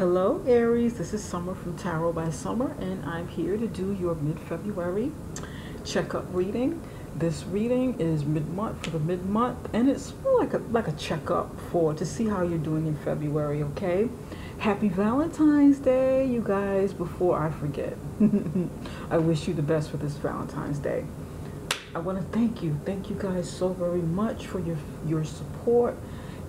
Hello Aries, this is Summer from Tarot by Summer, and I'm here to do your mid-February checkup reading. This reading is mid-month for the mid-month, and it's more like a checkup to see how you're doing in February, okay? Happy Valentine's Day, you guys, before I forget. I wish you the best for this Valentine's Day. I want to thank you guys so very much for your support,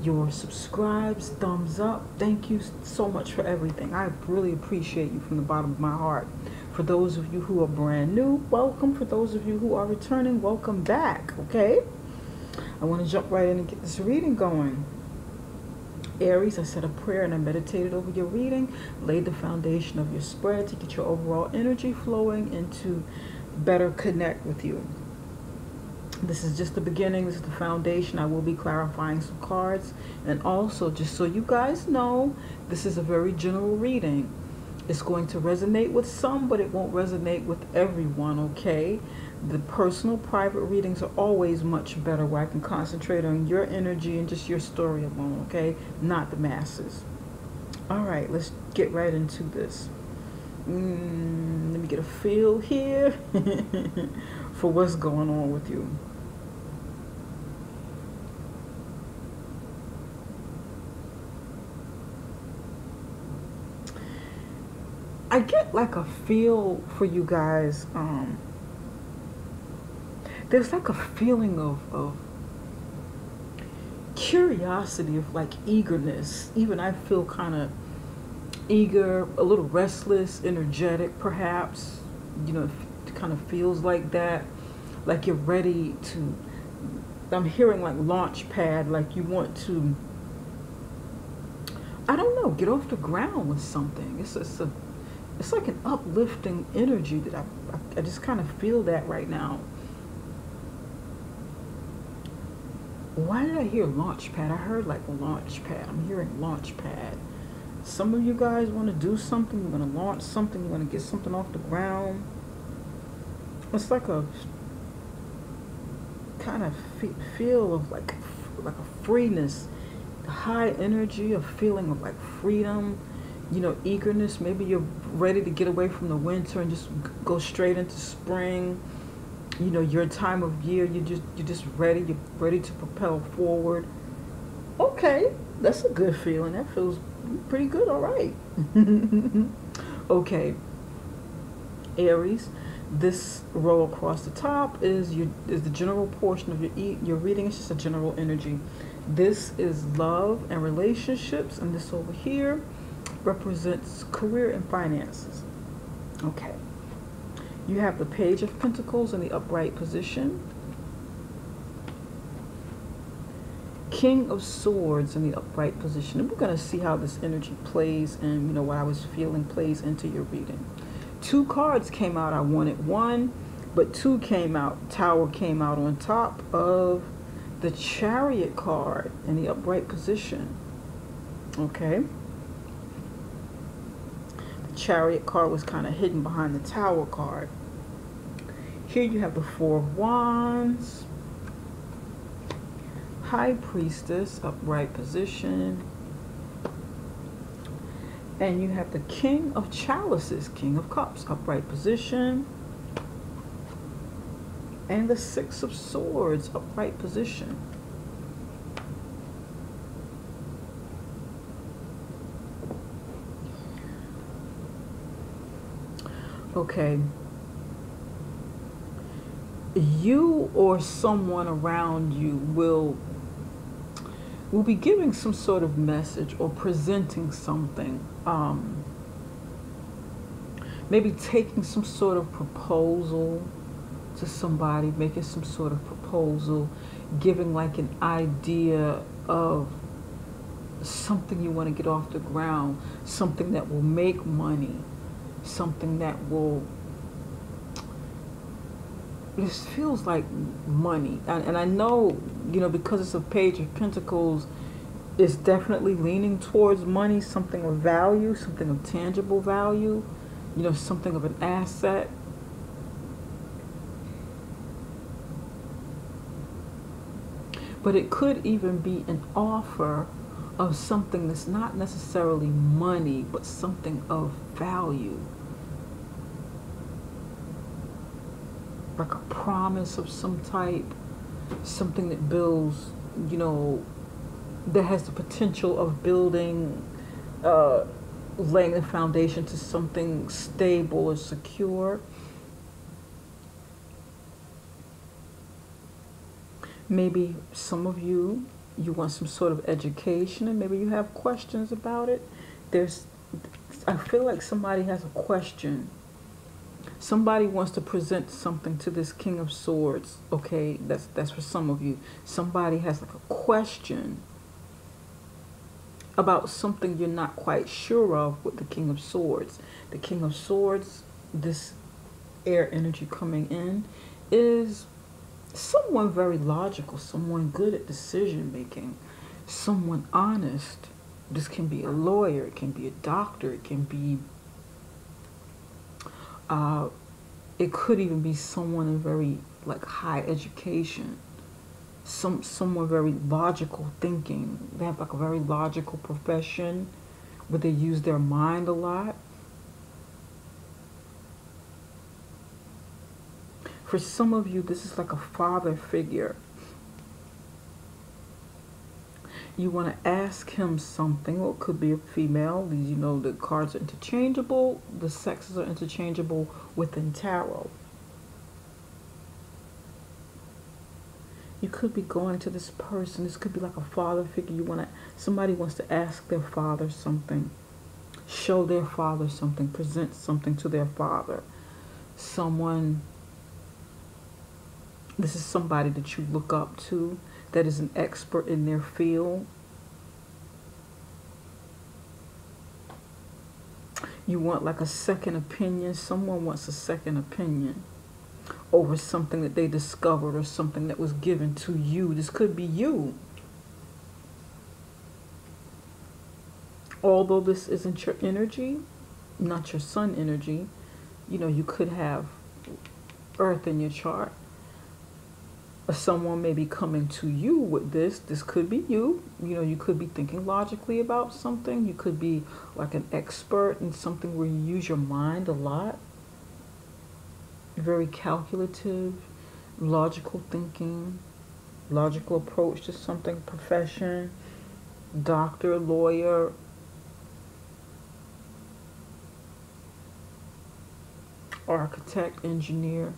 your subscribes, thumbs up. Thank you so much for everything. I really appreciate you from the bottom of my heart. For those of you who are brand new, welcome. For those of you who are returning, welcome back, okay? I want to jump right in and get this reading going. Aries, I said a prayer and I meditated over your reading, laid the foundation of your spread to get your overall energy flowing and to better connect with you. This is just the beginning. This is the foundation. I will be clarifying some cards. And also, just so you guys know, this is a very general reading. It's going to resonate with some, but it won't resonate with everyone, okay? The personal, private readings are always much better, where I can concentrate on your energy and just your story alone, okay? Not the masses. All right, let's get right into this. Let me get a feel here for what's going on with you. I get like a feel for you guys. There's like a feeling of curiosity, of like eagerness. Even I feel kind of eager, a little restless, energetic perhaps. You know, it kind of feels like that. Like you're ready to, I'm hearing like launch pad, like you want to, I don't know, get off the ground with something. It's like an uplifting energy that I just kind of feel that right now. Why did I hear launch pad? I heard like launch pad. I'm hearing launch pad. Some of you guys want to do something. You want to launch something. You want to get something off the ground. It's like a kind of feel of like a freeness, high energy, a feeling of like freedom. You know, eagerness. Maybe you're ready to get away from the winter and just go straight into spring. You know, your time of year, you're just ready. You're ready to propel forward. Okay, that's a good feeling. That feels pretty good. All right. Okay, Aries. This row across the top is the general portion of your reading. It's just a general energy. This is love and relationships, and this over here represents career and finances. Okay. You have the Page of Pentacles in the upright position. King of Swords in the upright position. And we're going to see how this energy plays, and you know what I was feeling plays into your reading. Two cards came out. I wanted one, but two came out. Tower came out on top of the Chariot card in the upright position. Okay. Chariot card was kind of hidden behind the Tower card. Here you have the Four of Wands, High Priestess, upright position, and you have the King of Chalices, King of Cups, upright position, and the Six of Swords, upright position. Okay, you or someone around you will be giving some sort of message or presenting something. Maybe taking some sort of proposal to somebody, making some sort of proposal, giving like an idea of something you want to get off the ground, something that will make money. Something that will, this feels like money, and I know, you know, because it's a Page of Pentacles, it's definitely leaning towards money, something of value, something of tangible value, you know, something of an asset. But it could even be an offer of something that's not necessarily money, but something of value. Like a promise of some type, something that builds, you know, that has the potential of building, laying the foundation to something stable or secure. Maybe some of you, you want some sort of education, and maybe you have questions about it. I feel like somebody has a question. Somebody wants to present something to this King of Swords. Okay, that's for some of you. Somebody has like a question about something you're not quite sure of with the King of Swords. The King of Swords, this air energy coming in, is someone very logical, someone good at decision making, someone honest. This can be a lawyer, it can be a doctor, it can be, it could even be someone in very like high education, someone very logical thinking. They have like a very logical profession where they use their mind a lot. For some of you, this is like a father figure. You want to ask him something, or it could be a female. You know, the cards are interchangeable, the sexes are interchangeable within tarot. You could be going to this person. This could be like a father figure. Somebody wants to ask their father something, show their father something, present something to their father. This is somebody that you look up to, that is an expert in their field. You want like a second opinion. Someone wants a second opinion over something that they discovered or something that was given to you. This could be you. Although this isn't your energy, not your sun energy, you know, you could have earth in your chart. Or someone may be coming to you with this. This could be you. You know, you could be thinking logically about something. You could be like an expert in something where you use your mind a lot. Very calculative, logical thinking, logical approach to something, profession, doctor, lawyer, architect, engineer.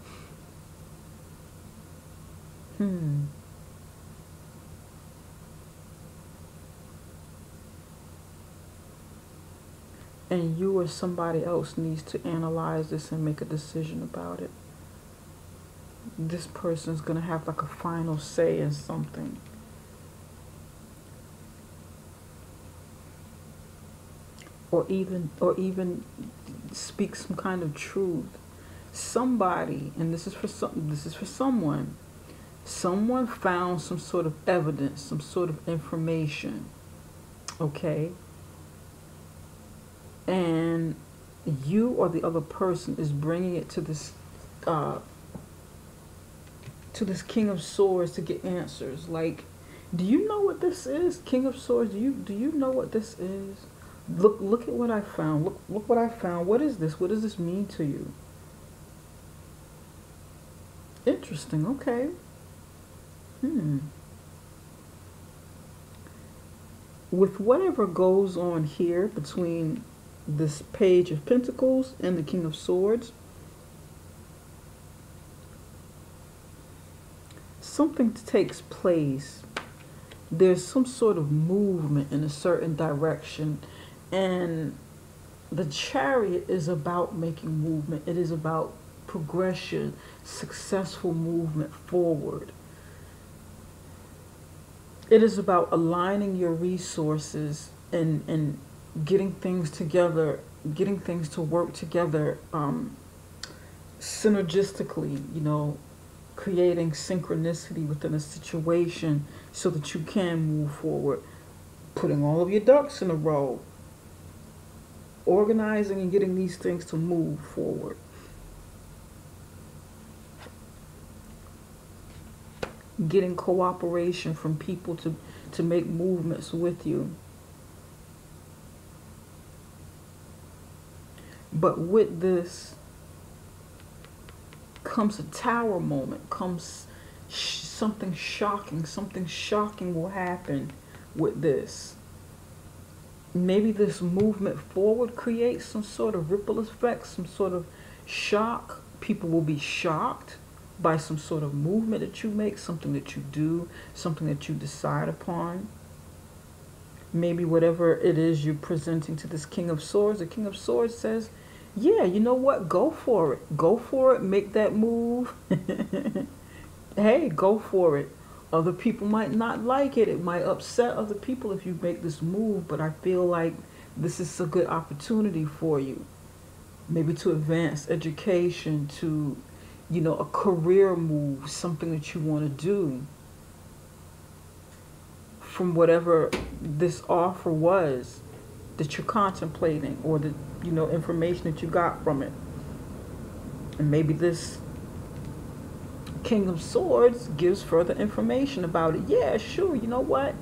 And you or somebody else needs to analyze this and make a decision about it. This person's going to have like a final say in something. Or even speak some kind of truth. Somebody, and this is for someone. Someone found some sort of evidence, some sort of information. Okay? And you or the other person is bringing it to this King of Swords to get answers. Like, do you know what this is? King of Swords, do you know what this is? Look at what I found. Look what I found. What is this? What does this mean to you? Interesting. Okay. With whatever goes on here between this Page of Pentacles and the King of Swords, something takes place. There's some sort of movement in a certain direction, and the Chariot is about making movement. It is about progression, successful movement forward. It is about aligning your resources and getting things together, getting things to work together synergistically, you know, creating synchronicity within a situation so that you can move forward, putting all of your ducks in a row, organizing and getting these things to move forward. Getting cooperation from people to make movements with you. But with this comes a tower moment, comes something shocking. Something shocking will happen with this. Maybe this movement forward creates some sort of ripple effect, some sort of shock. People will be shocked by some sort of movement that you make, something that you do, something that you decide upon. Maybe whatever it is you're presenting to this King of Swords, the King of Swords says, yeah, you know what? Go for it. Go for it. Make that move. Hey, go for it. Other people might not like it. It might upset other people if you make this move, but I feel like this is a good opportunity for you. Maybe to advance education, to, you know, a career move, something that you want to do. From whatever this offer was that you're contemplating, or the, you know, information that you got from it. And maybe this King of Swords gives further information about it. Yeah, sure, you know what?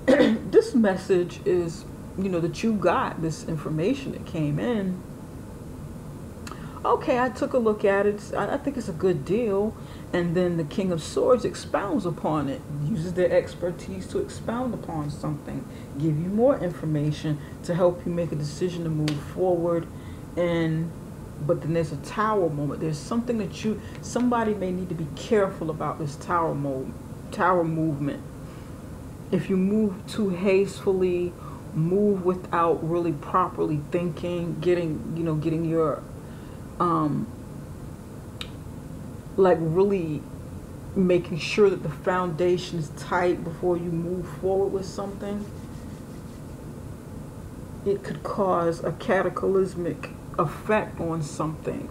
This message is, you know, that you got this information that came in. Okay, I took a look at it. I think it's a good deal. And then the King of Swords expounds upon it, uses their expertise to expound upon something, give you more information to help you make a decision to move forward. And but then there's a tower moment. There's something that somebody may need to be careful about this tower movement. If you move too hastily, move without really properly thinking, getting your like really making sure that the foundation is tight before you move forward with something, it could cause a cataclysmic effect on something.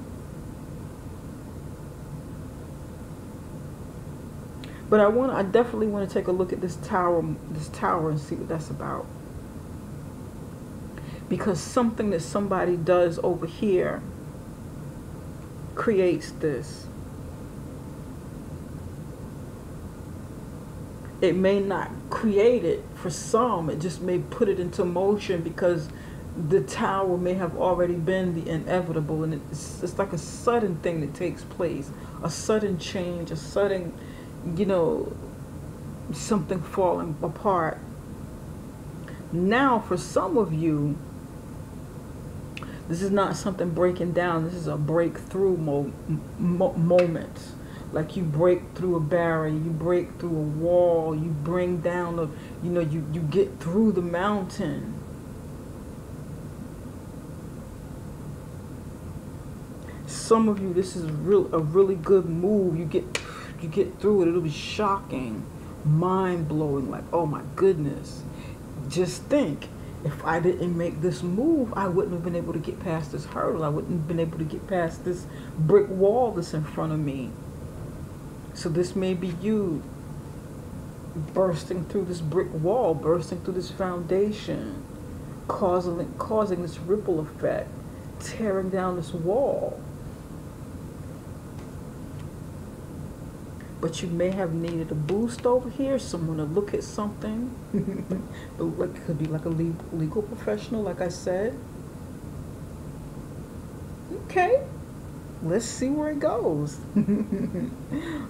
But I definitely want to take a look at this tower and see what that's about. Because something that somebody does over here creates this. It may not create it for some, it just may put it into motion because the tower may have already been the inevitable, and it's like a sudden thing that takes place, a sudden change, a sudden, you know, something falling apart. Now, for some of you, this is not something breaking down. This is a breakthrough moment. Like you break through a barrier, you break through a wall, you bring down you get through the mountain. Some of you, this is a really good move. You get through it. It'll be shocking, mind-blowing, like, oh my goodness. Just think, if I didn't make this move, I wouldn't have been able to get past this hurdle. I wouldn't have been able to get past this brick wall that's in front of me. So this may be you bursting through this brick wall, bursting through this foundation, causing this ripple effect, tearing down this wall. But you may have needed a boost over here, someone to look at something. It could be like a legal professional, like I said. Okay, let's see where it goes.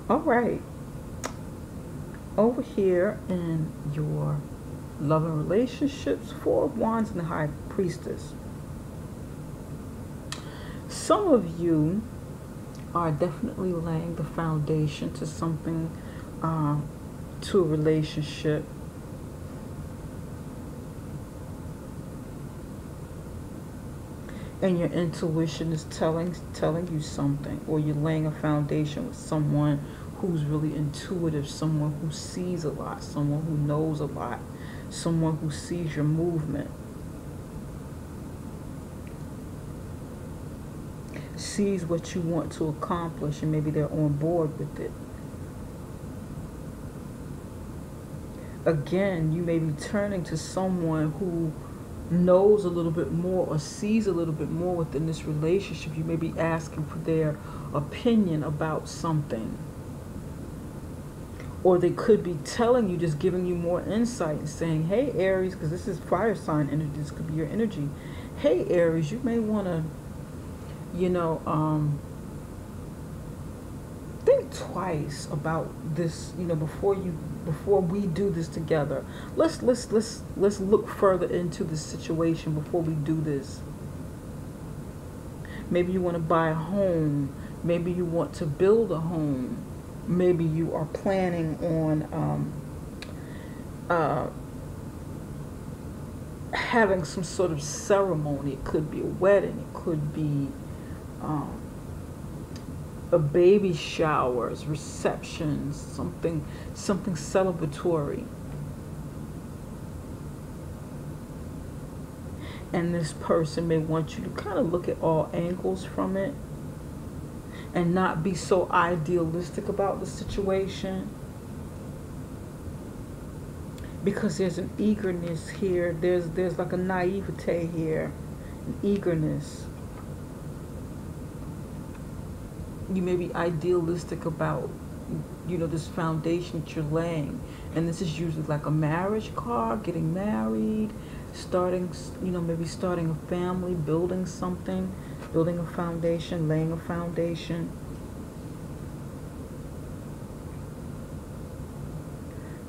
All right. Over here in your love and relationships, Four of Wands and the High Priestess. Some of you are definitely laying the foundation to something, to a relationship. And your intuition is telling you something, or you're laying a foundation with someone who's really intuitive, someone who sees a lot, someone who knows a lot, someone who sees your movement, sees what you want to accomplish, and maybe they're on board with it. Again, you may be turning to someone who knows a little bit more or sees a little bit more within this relationship. You may be asking for their opinion about something. Or they could be telling you, just giving you more insight and saying, hey, Aries, because this is fire sign energy, this could be your energy. Hey, Aries, you may want to you know, think twice about this, you know, before we do this together. Let's look further into the situation before we do this. Maybe you want to buy a home. Maybe you want to build a home. Maybe you are planning on having some sort of ceremony. It could be a wedding. It could be a baby showers, receptions, something celebratory. And this person may want you to kind of look at all angles from it and not be so idealistic about the situation, because there's an eagerness here. There's like a naivete here, an eagerness. You may be idealistic about, you know, this foundation that you're laying. And this is usually like a marriage card, getting married, starting, you know, maybe starting a family, building something, building a foundation, laying a foundation.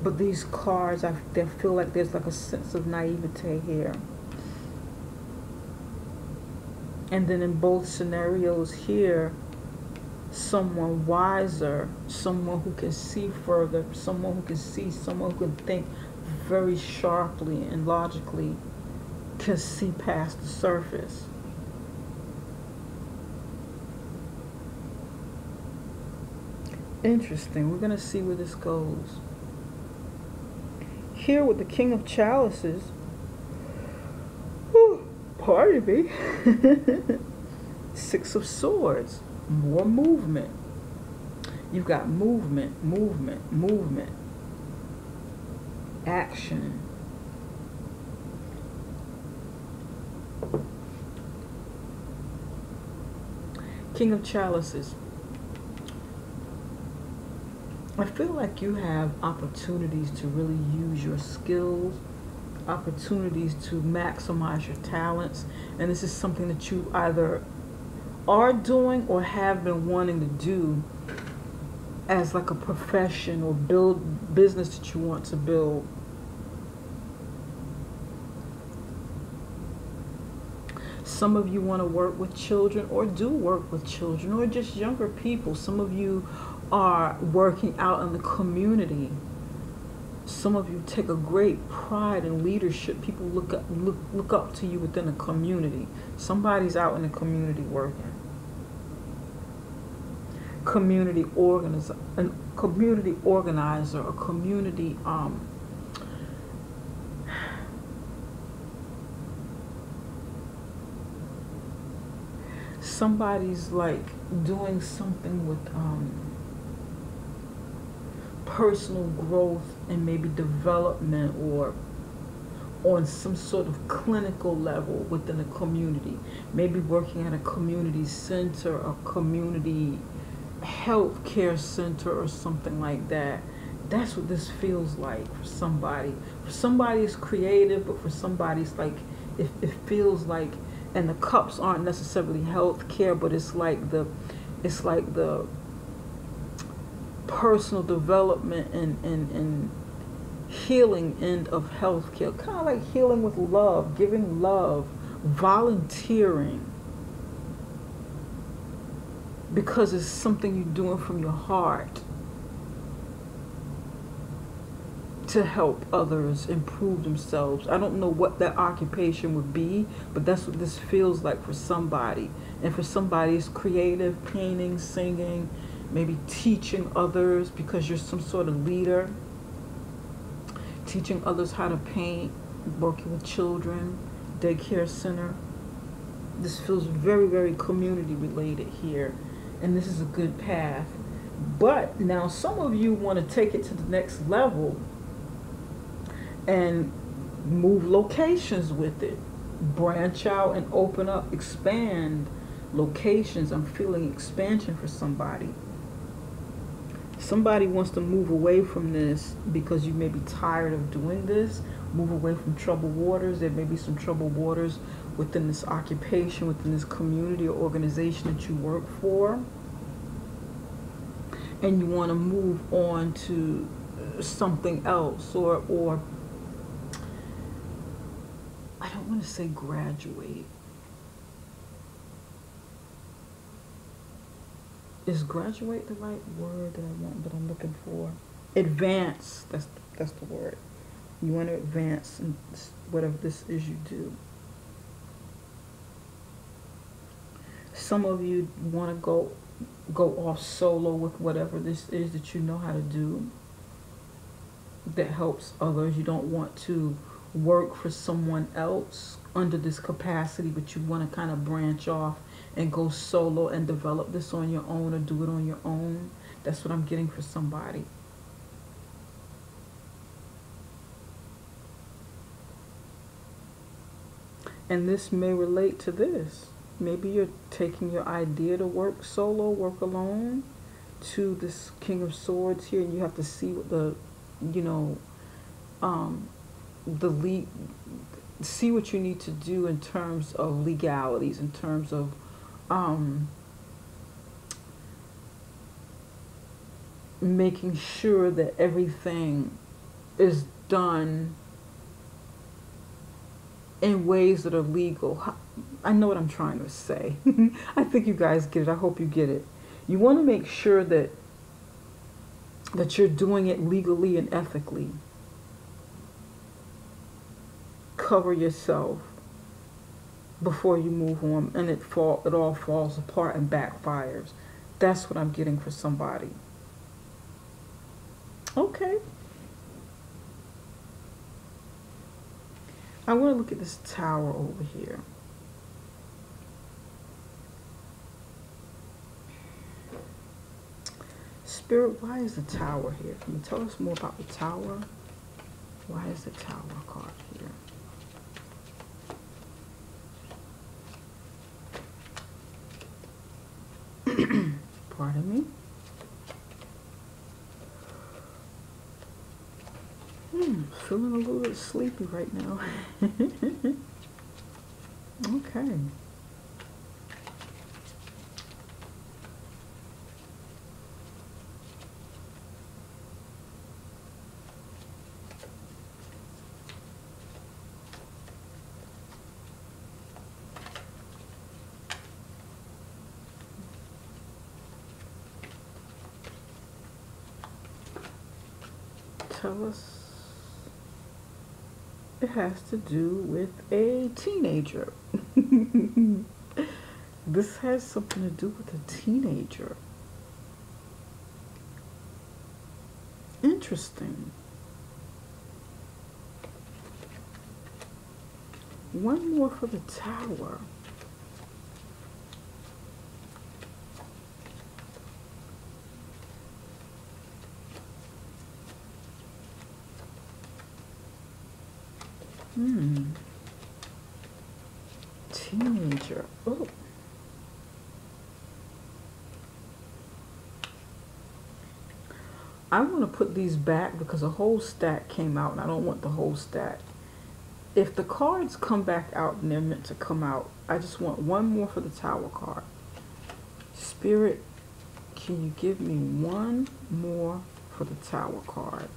But these cards, I feel like there's like a sense of naivete here. And then in both scenarios here, someone wiser, someone who can see further, someone who can see, someone who can think very sharply and logically, can see past the surface. Interesting. We're going to see where this goes. Here with the King of Chalices, pardon me, Six of Swords, more movement. You've got movement, movement, movement, action. King of Chalices. I feel like you have opportunities to really use your skills, opportunities to maximize your talents, and this is something that you either are doing or have been wanting to do as like a profession or business that you want to build. Some of you want to work with children or do work with children or just younger people. Some of you are working out in the community. Some of you take a great pride in leadership. People look up to you within a community. Somebody's out in the community working. Community organizer, a community somebody's like doing something with personal growth and maybe development, or on some sort of clinical level within a community. Maybe working at a community center, a community health care center or something like that. That's what this feels like for somebody. For somebody it's creative, but for somebody it's like, it feels like, and the cups aren't necessarily health care, but it's like the personal development and healing end of healthcare, kind of like healing with love, giving love, volunteering, because it's something you're doing from your heart to help others improve themselves. I don't know what that occupation would be, but that's what this feels like for somebody. And for somebody it's creative, painting, singing, maybe teaching others because you're some sort of leader, teaching others how to paint, working with children, daycare center. This feels very, very community related here, and this is a good path. But now some of you want to take it to the next level and move locations with it, branch out and open up, expand locations. I'm feeling expansion for somebody. Somebody wants to move away from this because you may be tired of doing this, move away from troubled waters. There may be some troubled waters within this occupation, within this community or organization that you work for. And you want to move on to something else, or I don't want to say graduate. Is graduate the right word that I'm looking for? Advance. That's the word. You want to advance in whatever this is you do. Some of you want to go off solo with whatever this is that you know how to do that helps others. You don't want to work for someone else under this capacity, but you want to kind of branch off and go solo and develop this on your own, or do it on your own. That's what I'm getting for somebody. And this may relate to this. Maybe you're taking your idea to work solo, work alone, to this King of Swords here, and you have to see what see what you need to do in terms of legalities, in terms of making sure that everything is done in ways that are legal. I know what I'm trying to say. I think you guys get it. I hope you get it. You want to make sure that you're doing it legally and ethically. Cover yourself before you move on, and it all falls apart and backfires. That's what I'm getting for somebody. Okay. I want to look at this tower over here. Spirit, why is the tower here? Can you tell us more about the tower? Why is the tower card here? Pardon me. Feeling a little bit sleepy right now. Okay. Tell us. It has to do with a teenager. This has something to do with a teenager. Interesting. One more for the tower. Teenager. Oh. I want to put these back because a whole stack came out and I don't want the whole stack. If the cards come back out and they're meant to come out, I just want one more for the tower card. Spirit, can you give me one more for the tower card?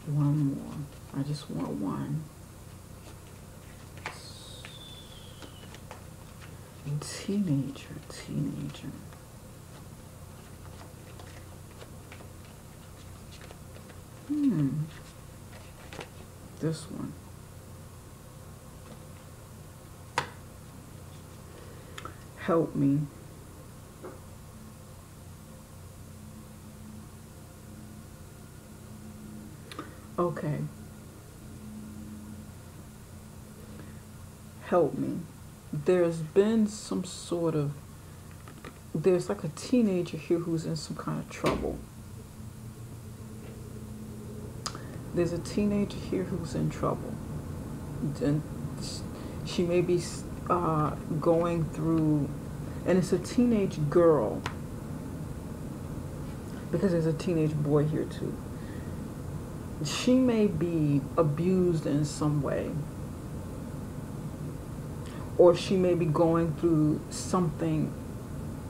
One more. I just want one. Teenager. This one. Help me. Okay. Help me. There's been some sort of, there's like a teenager here who's in some kind of trouble. There's a teenager here who's in trouble. And she may be going through, and it's a teenage girl, because there's a teenage boy here too. She may be abused in some way, or she may be going through something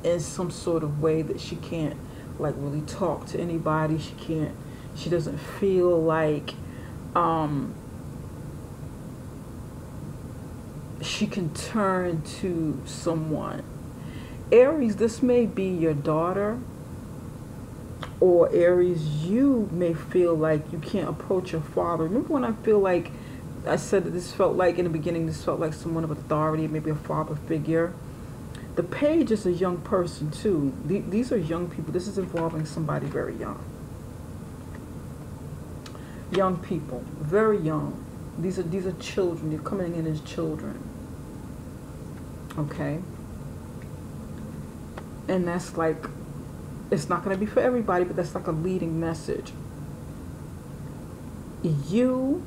in some sort of way that she can't like really talk to anybody. She doesn't feel like she can turn to someone. Aries, this may be your daughter, or Aries, you may feel like you can't approach your father. Remember when I feel like I said that this felt like, in the beginning, this felt like someone of authority, maybe a father figure. The page is a young person too. These are young people. This is involving somebody very young. Young people, very young. These are children. You're coming in as children. Okay? And that's like, it's not going to be for everybody, but that's like a leading message. You,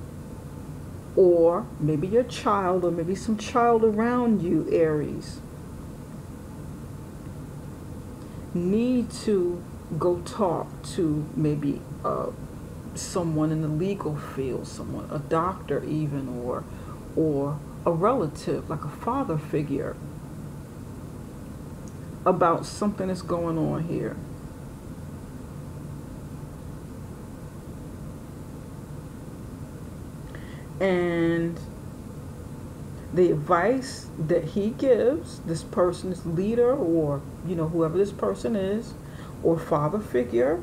or maybe your child, or maybe some child around you, Aries, need to go talk to maybe someone in the legal field, someone, a doctor even, or a relative, like a father figure, about something that's going on here. And the advice that he gives, this person's leader, or whoever this person is, or father figure,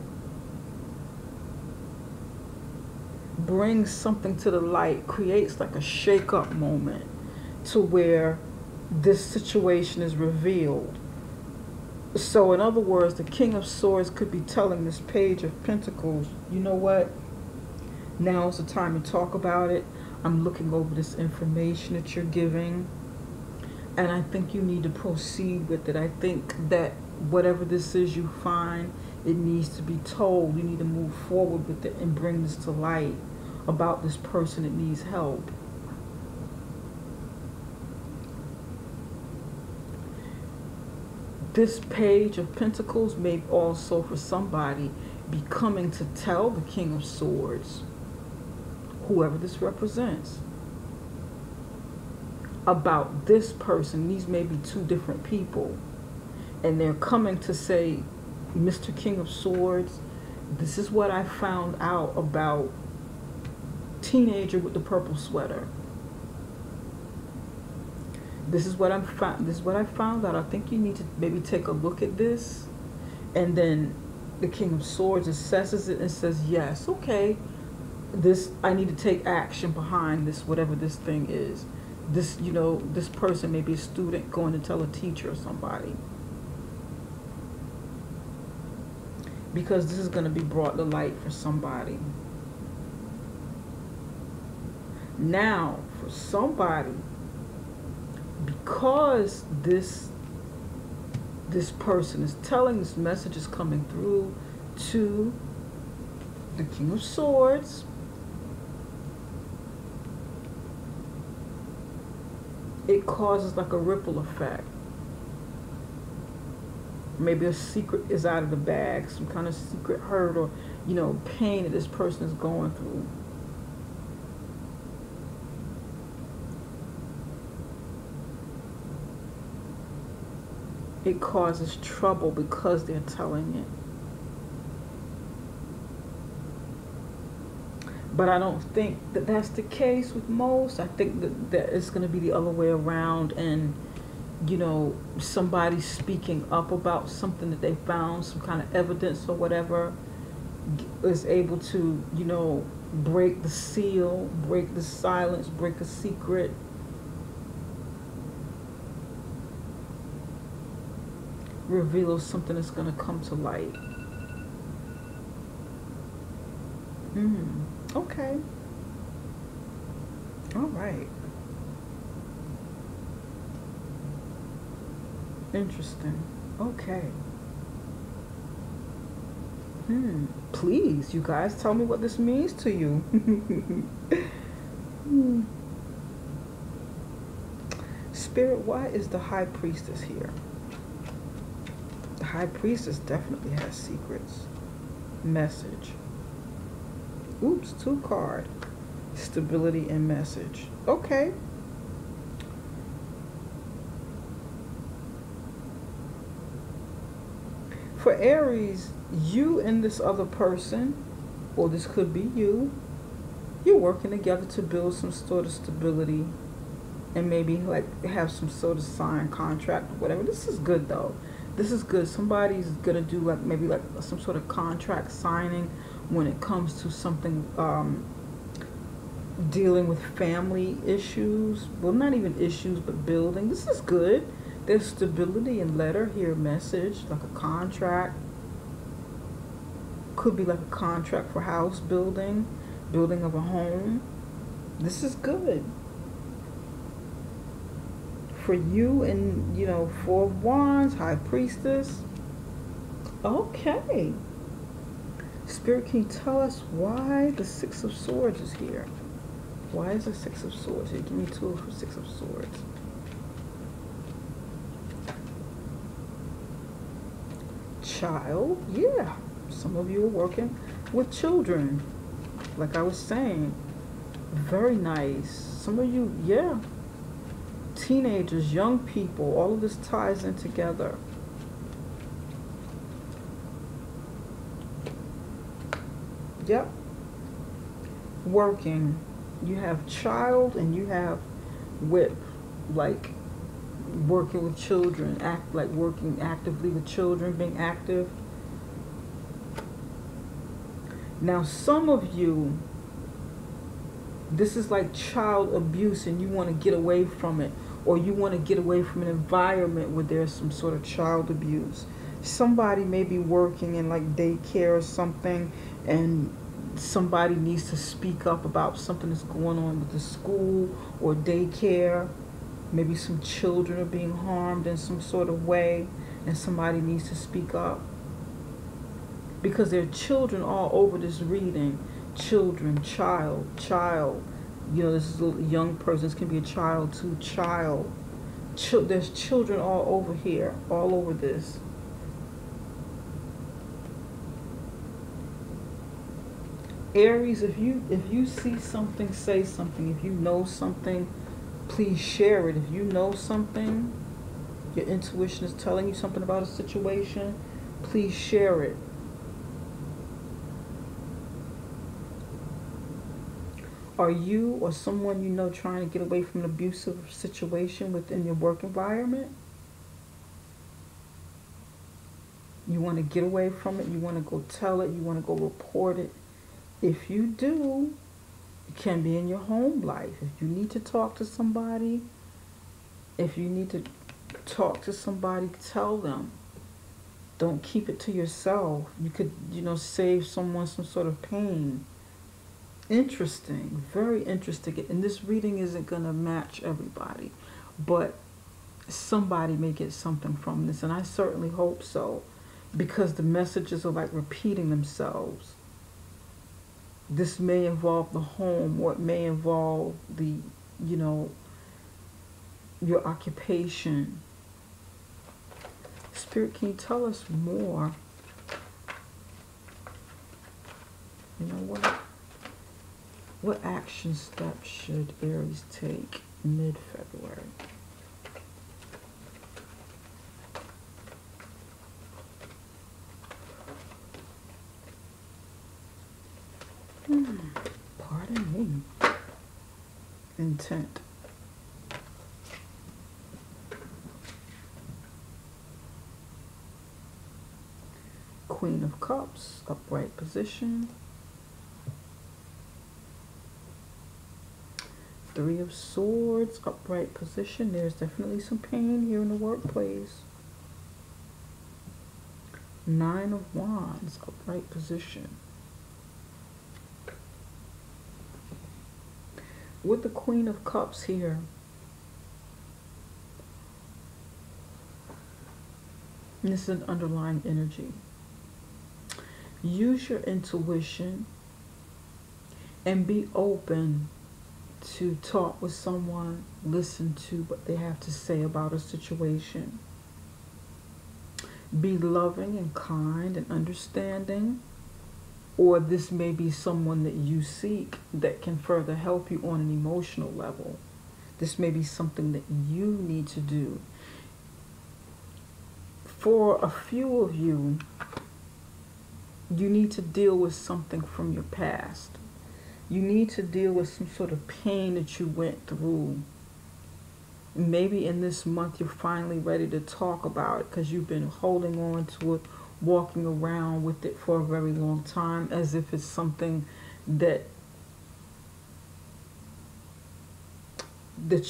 brings something to the light, creates like a shake-up moment to where this situation is revealed. So in other words, the King of Swords could be telling this Page of Pentacles, you know what, now is the time to talk about it. I'm looking over this information that you're giving, and I think you need to proceed with it. I think that whatever this is you find, it needs to be told. You need to move forward with it and bring this to light about this person that needs help. This Page of Pentacles may also, for somebody, be coming to tell the King of Swords, whoever this represents, about this person. These may be two different people, and they're coming to say, Mr. King of Swords, this is what I found out about teenager with the purple sweater. This is what I found out. I think you need to maybe take a look at this. And then the King of Swords assesses it and says, yes, okay, this, I need to take action behind this, whatever this thing is. This, this person may be a student going to tell a teacher or somebody, because this is going to be brought to light for somebody. Now, for somebody, because this person is telling, this message is coming through to the King of Swords, it causes like a ripple effect. Maybe a secret is out of the bag, some kind of secret hurt or, pain that this person is going through. It causes trouble because they're telling it. But I don't think that that's the case with most. I think that it's going to be the other way around, and somebody speaking up about something that they found, some kind of evidence or whatever, is able to break the seal, break the silence, break a secret, reveal something that's going to come to light. Okay. All right. Interesting. Okay. Please, you guys, tell me what this means to you. Hmm. Spirit, why is the High Priestess here? The High Priestess definitely has secrets. Message. Oops, 2 card. Stability and message. Okay. For Aries, you and this other person, or this could be you, you're working together to build some sort of stability and maybe like have some sort of signed contract or whatever. This is good though. This is good. Somebody's gonna do like maybe like some sort of contract signing when it comes to something dealing with family issues. Well, not even issues, but building. This is good. There's stability in letter here, message, like a contract. Could be like a contract for house building, building of a home. This is good. For you and, 4 of Wands, High Priestess. Okay. Spirit, can you tell us why the 6 of Swords is here? Why is the 6 of Swords here? Give me 2 for 6 of Swords. Child, yeah. Some of you are working with children. Like I was saying, very nice. Some of you, yeah. Teenagers, young people, all of this ties in together. Yep. Working. You have child and you have whip. Like working with children, working actively with children, being active. Now some of you, this is like child abuse and you want to get away from it, or you want to get away from an environment where there's some sort of child abuse. Somebody may be working in like daycare or something, and somebody needs to speak up about something that's going on with the school or daycare. Maybe some children are being harmed in some sort of way, and somebody needs to speak up. Because there are children all over this reading. Children, child. This is a young person. This can be a child too. Child. There's children all over here. All over this. Aries, if you see something, say something. If you know something, please share it. If you know something, your intuition is telling you something about a situation, please share it. Are you or someone you know trying to get away from an abusive situation within your work environment? You want to get away from it. You want to go tell it. You want to go report it. If you do, it can be in your home life. If you need to talk to somebody, tell them. Don't keep it to yourself. You could, save someone some sort of pain. Interesting, very interesting. And this reading isn't going to match everybody, but somebody may get something from this, and I certainly hope so, because the messages are like repeating themselves. This may involve the home, or it may involve the, your occupation. Spirit, can you tell us more? You know what? What action steps should Aries take mid-February? Pardon me. Intent. Queen of Cups, upright position. 3 of Swords, upright position. There's definitely some pain here in the workplace. 9 of Wands, upright position. with the Queen of Cups here, this is an underlying energy. Use your intuition and be open to talk with someone, listen to what they have to say about a situation. Be loving and kind and understanding, or this may be someone that you seek that can further help you on an emotional level. This may be something that you need to do. For a few of you, you need to deal with something from your past. You need to deal with some sort of pain that you went through. Maybe in this month you're finally ready to talk about it because you've been holding on to it, walking around with it for a very long time as if it's something that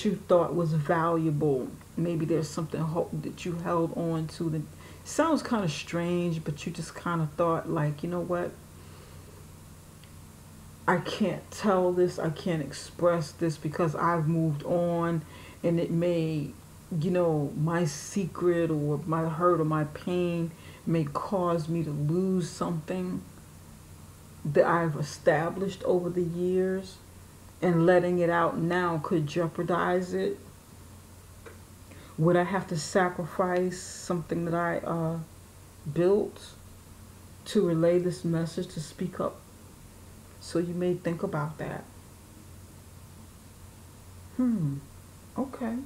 you thought was valuable. Maybe there's something that you held on to that sounds kind of strange, but you just kind of thought like, you know what? I can't tell this, I can't express this because I've moved on, and it may, you know, my secret or my hurt or my pain may cause me to lose something that I've established over the years, and letting it out now could jeopardize it. Would I have to sacrifice something that I built to relay this message, to speak up? So you may think about that. Okay.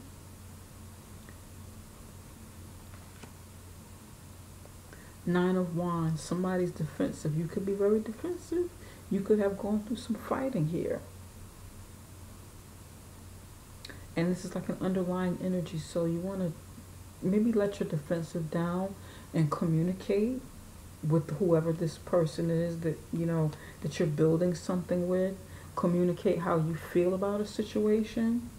Nine of Wands. Somebody's defensive. You could be very defensive. You could have gone through some fighting here. And this is like an underlying energy. So you want to maybe let your defensive down and communicate with whoever this person is that, you know, that you're building something with. Communicate how you feel about a situation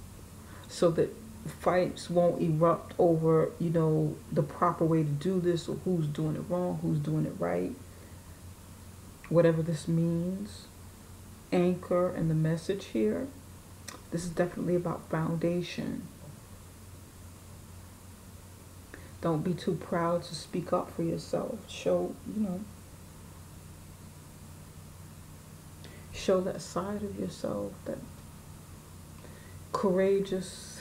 so that fights won't erupt over, you know, the proper way to do this, or who's doing it wrong, who's doing it right. Whatever this means. Anchor and the message here. This is definitely about foundation. Don't be too proud to speak up for yourself. Show, you know, show that side of yourself, that courageous,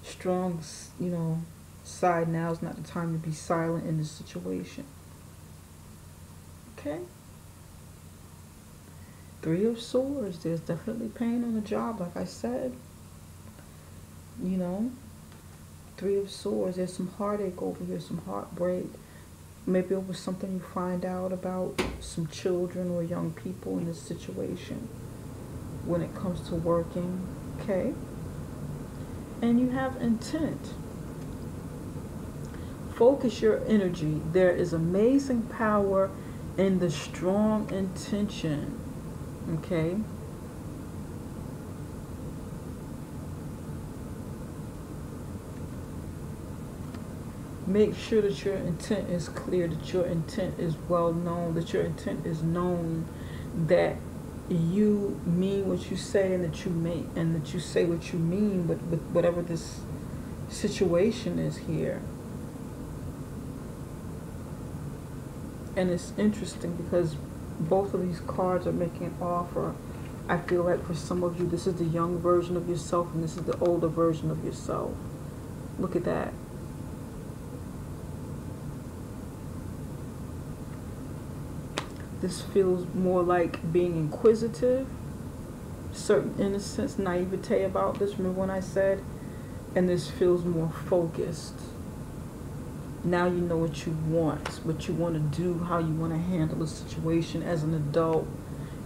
strong, you know, side. Now is not the time to be silent in this situation. Okay? Three of Swords. There's definitely pain on the job, like I said. You know? Three of Swords. There's some heartache over here, some heartbreak. Maybe it was something you find out about some children or young people in this situation when it comes to working. Okay? And you have intent. Focus your energy. There is amazing power in the strong intention. Okay? Make sure that your intent is clear, that your intent is well known, that your intent is known, that you mean what you say, and that you mean, and that you say what you mean with whatever this situation is here. And it's interesting because both of these cards are making an offer. I feel like for some of you, this is the young version of yourself, and this is the older version of yourself. Look at that. This feels more like being inquisitive, certain innocence, naivete about this. Remember when I said, and this feels more focused. Now you know what you want to do, how you want to handle a situation as an adult,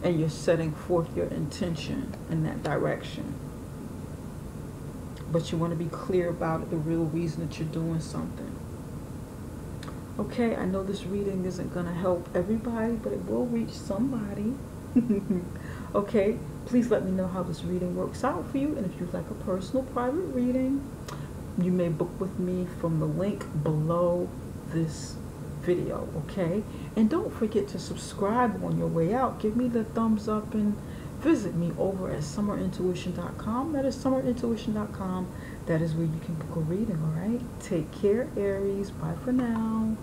and you're setting forth your intention in that direction. But you want to be clear about it, the real reason that you're doing something. Okay, I know this reading isn't going to help everybody, but it will reach somebody. Okay, please let me know how this reading works out for you. And if you'd like a personal private reading, you may book with me from the link below this video, okay? And don't forget to subscribe on your way out. Give me the thumbs up and visit me over at summerintuition.com. That is summerintuition.com. That is where you can book a reading, all right? Take care, Aries. Bye for now.